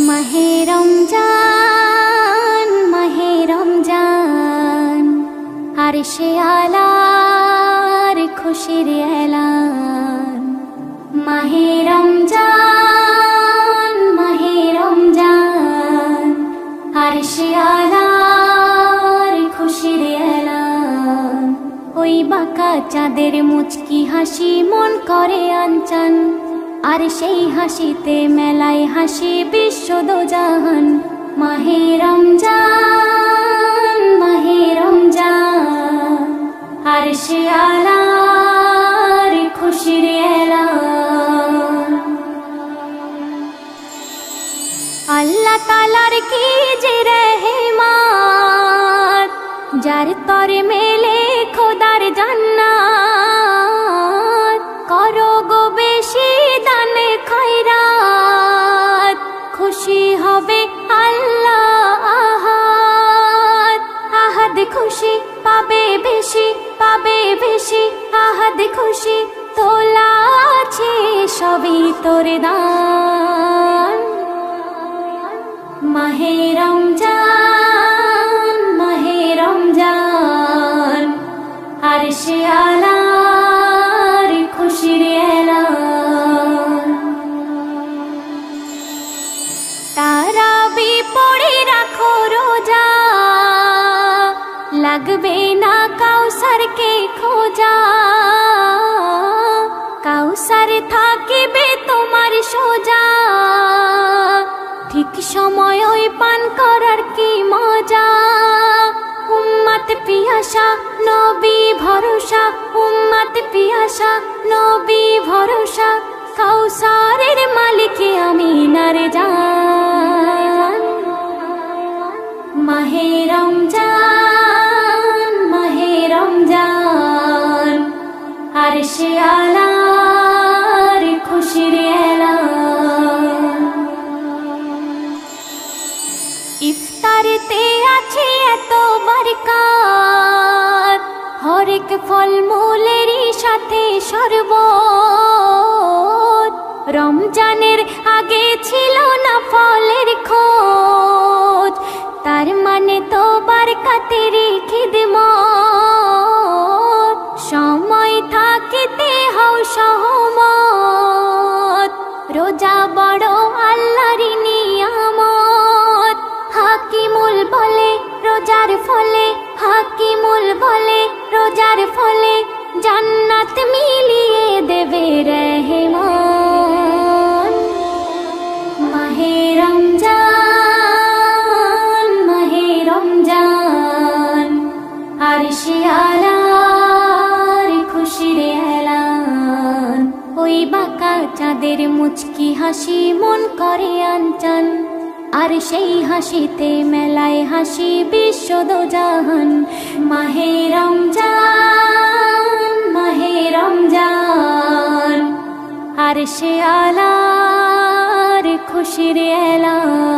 মাহে রমজান আরশে আলার খুশির এলান। মাহে রমজান আরশে আলার খুশির এলান। ওই বাঁকা চাঁদের মুচকি হাসি মন করে আনচান, আর সেই হাসিতে মেলায় হাসি বিশ্ব দোজাহান। মাহে রমজান আরশে আলার খুশির এলান। আল্লাহ তাআলার কি যে রহমত, যার তরে মেলে খোদার জান্নাত। করো গো বেশি দান খয়রাত, খুশি হবে আল্লাহ আহাদ। আহাদ খুশি পাবে বেশি, আহাদ খুশি তোলা আছে সবই তোর দান। মাহে রমজান আরশে আলার খুশির এলান। তারাবি পড়ে রাখো রোজা, লাগবে না কাউসারকে খোঁজা। কাউসার থাকিবে তোমার সোজা, ঠিক সময় ওই পান করার কি মজা। উম্মত পিয়াসা নবী ভরসা, উম্মত পিয়াসা নবী ভরসা। কাউসারের মালিক আমিনার জান। মাহে রমজান আরশে আলার খুশির এলান। ইফতারেতে আছে এত বরকত, হরেক ফল মূলেরই সাথে শরবত। রমজানের আগে ছিল না ফলের খোঁজ, তার মানে তো বরকতেরই খিদমত। সময় থাকিতে হও সহমত, রোজা বড় আল্লাহর নিয়ামত। হাকিমুল বলে রোজার ফলে, হাকিমুল বলে রোজার ফলে। জান্নাত মিলিয়ে দেবে রহমান। মাহে রমজান আরশে আলার খুশির এলান। ওই বাঁকা চাঁদের মুচকি হাসি মন করে আনচান, আর সেই হাসিতে মেলায় হাসি বিশ্ব দোজাহান। মাহে রমজান আরশে আলার খুশির এলান।